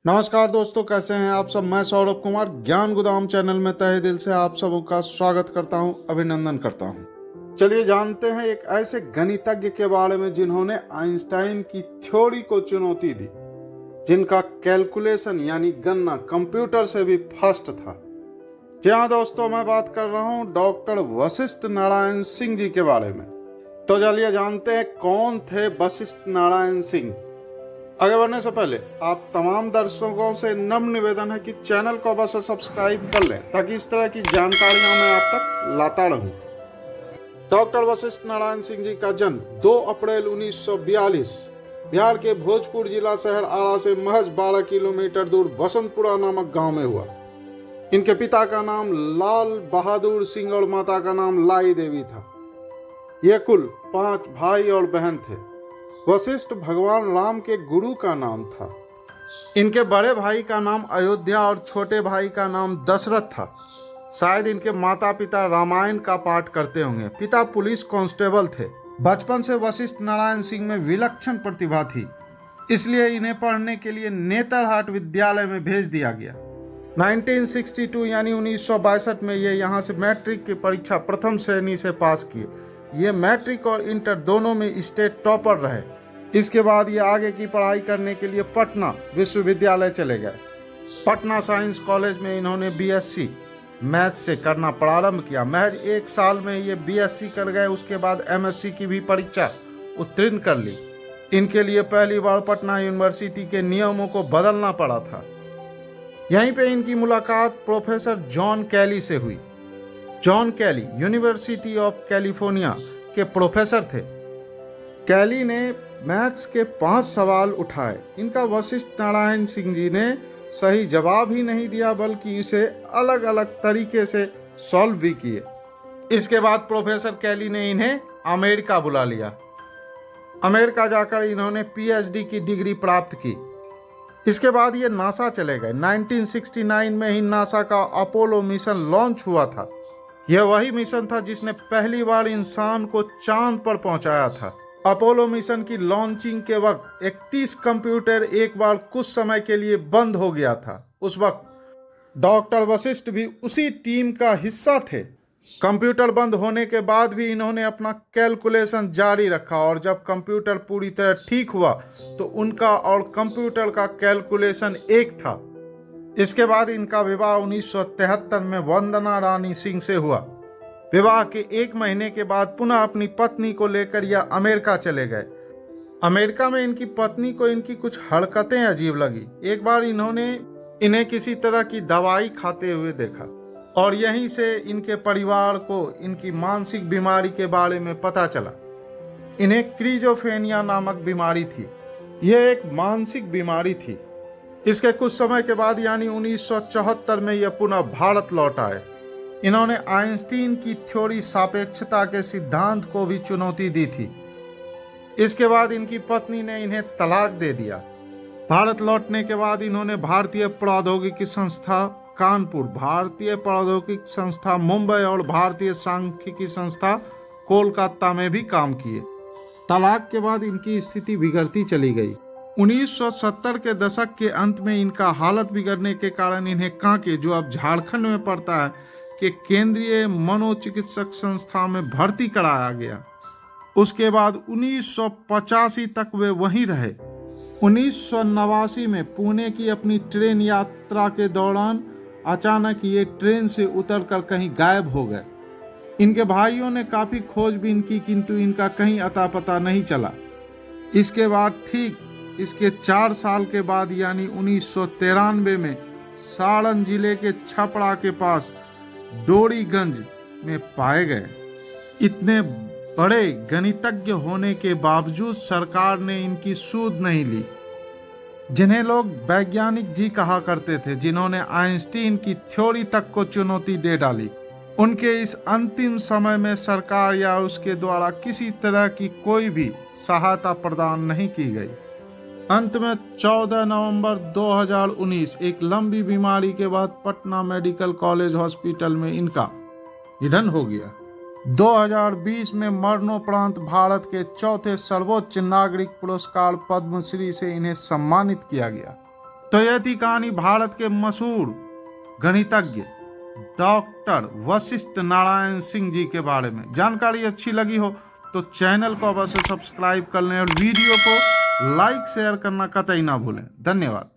नमस्कार दोस्तों, कैसे हैं आप सब। मैं सौरभ कुमार ज्ञान गोदाम चैनल में तहे दिल से आप सबों का स्वागत करता हूं, अभिनंदन करता हूं। चलिए जानते हैं एक ऐसे गणितज्ञ के बारे में जिन्होंने आइंस्टाइन की थ्योरी को चुनौती दी, जिनका कैलकुलेशन यानी गणना कंप्यूटर से भी फास्ट था। जी हाँ दोस्तों, मैं बात कर रहा हूँ डॉक्टर वशिष्ठ नारायण सिंह जी के बारे में। तो चलिए जानते हैं कौन थे वशिष्ठ नारायण सिंह। आगे बढ़ने से पहले आप तमाम दर्शकों से नम्र निवेदन है कि चैनल को बस सब्सक्राइब कर लें, ताकि इस तरह की जानकारियां मैं आप तक लाता रहूं। डॉक्टर वशिष्ठ नारायण सिंह जी का जन्म 2 अप्रैल 1942 बिहार के भोजपुर जिला शहर आरा से महज 12 किलोमीटर दूर बसंतपुरा नामक गांव में हुआ। इनके पिता का नाम लाल बहादुर सिंह और माता का नाम लाई देवी था। ये कुल 5 भाई और बहन थे। वशिष्ठ भगवान राम के गुरु का नाम था। इनके बड़े भाई का नाम अयोध्या और छोटे भाई का नाम दशरथ था। शायद इनके माता पिता रामायण का पाठ करते होंगे। पिता पुलिस कांस्टेबल थे। बचपन से वशिष्ठ नारायण सिंह में विलक्षण प्रतिभा थी, इसलिए इन्हें पढ़ने के लिए नेतरहाट विद्यालय में भेज दिया गया। 1962 यानी 1962 में ये यहाँ से मैट्रिक की परीक्षा प्रथम श्रेणी से पास किए। ये मैट्रिक और इंटर दोनों में स्टेट टॉपर रहे। इसके बाद ये आगे की पढ़ाई करने के लिए पटना विश्वविद्यालय चले गए। पटना साइंस कॉलेज में इन्होंने बीएससी मैथ से करना प्रारंभ किया। महज 1 साल में ये बीएससी कर गए। उसके बाद एमएससी की भी परीक्षा उत्तीर्ण कर ली। इनके लिए पहली बार पटना यूनिवर्सिटी के नियमों को बदलना पड़ा था। यहीं पे इनकी मुलाकात प्रोफेसर जॉन कैली से हुई। John Kelly university of California के प्रोफेसर थे। कैली ने मैथ्स के 5 सवाल उठाए। इनका वशिष्ठ नारायण सिंह जी ने सही जवाब ही नहीं दिया, बल्कि इसे अलग अलग तरीके से सॉल्व भी किए। इसके बाद प्रोफेसर कैली ने इन्हें अमेरिका बुला लिया। अमेरिका जाकर इन्होंने पीएचडी की डिग्री प्राप्त की। इसके बाद ये नासा चले गए। 1969 में ही नासा का अपोलो मिशन लॉन्च हुआ था। यह वही मिशन था जिसने पहली बार इंसान को चांद पर पहुंचाया था। अपोलो मिशन की लॉन्चिंग के वक्त 31 कंप्यूटर एक बार कुछ समय के लिए बंद हो गया था। उस वक्त डॉक्टर वशिष्ठ भी उसी टीम का हिस्सा थे। कंप्यूटर बंद होने के बाद भी इन्होंने अपना कैलकुलेशन जारी रखा, और जब कंप्यूटर पूरी तरह ठीक हुआ तो उनका और कंप्यूटर का कैलकुलेशन एक था। इसके बाद इनका विवाह 1973 में वंदना रानी सिंह से हुआ। विवाह के 1 महीने के बाद पुनः अपनी पत्नी को लेकर यह अमेरिका चले गए। अमेरिका में इनकी पत्नी को इनकी कुछ हरकतें अजीब लगी। एक बार इन्हें किसी तरह की दवाई खाते हुए देखा, और यहीं से इनके परिवार को इनकी मानसिक बीमारी के बारे में पता चला। इन्हें स्किज़ोफ्रेनिया नामक बीमारी थी। यह एक मानसिक बीमारी थी। इसके कुछ समय के बाद यानी 1974 में यह पुनः भारत लौट आए। इन्होंने आइंस्टीन की थ्योरी सापेक्षता के सिद्धांत को भी चुनौती दी थी। इसके बाद इनकी पत्नी ने इन्हें तलाक दे दिया। भारत लौटने के बाद इन्होंने भारतीय प्रौद्योगिकी संस्था कानपुर, भारतीय प्रौद्योगिकी संस्था मुंबई और भारतीय सांख्यिकी संस्था कोलकाता में भी काम किए। तलाक के बाद इनकी स्थिति बिगड़ती चली गई। 1970 के दशक के अंत में इनका हालत बिगड़ने के कारण इन्हें कांके, जो अब झारखंड में पड़ता है, कि केंद्रीय मनोचिकित्सक संस्था में भर्ती कराया गया। उसके बाद 1985 तक वे वहीं रहे। 1989 में पुणे की अपनी ट्रेन यात्रा के दौरान अचानक ये ट्रेन से उतरकर कहीं गायब हो गए। इनके भाइयों ने काफ़ी खोजबीन की, किंतु इनका कहीं अता पता नहीं चला। इसके बाद ठीक इसके 4 साल के बाद यानी 1993 में सारण जिले के छपरा के पास डोरीगंज में पाए गए। इतने बड़े गणितज्ञ होने के बावजूद सरकार ने इनकी सूद नहीं ली। जिन्हें लोग वैज्ञानिक जी कहा करते थे, जिन्होंने आइंस्टीन की थ्योरी तक को चुनौती दे डाली, उनके इस अंतिम समय में सरकार या उसके द्वारा किसी तरह की कोई भी सहायता प्रदान नहीं की गई। अंत में 14 नवंबर 2019 एक लंबी बीमारी के बाद पटना मेडिकल कॉलेज हॉस्पिटल में इनका निधन हो गया। 2020 में मरणोपरांत भारत के चौथे सर्वोच्च नागरिक पुरस्कार पद्मश्री से इन्हें सम्मानित किया गया। तो यह थी कहानी भारत के मशहूर गणितज्ञ डॉक्टर वशिष्ठ नारायण सिंह जी के बारे में। जानकारी अच्छी लगी हो तो चैनल को अवश्य सब्सक्राइब कर लें और वीडियो को लाइक शेयर करना कतई ना भूलें। धन्यवाद।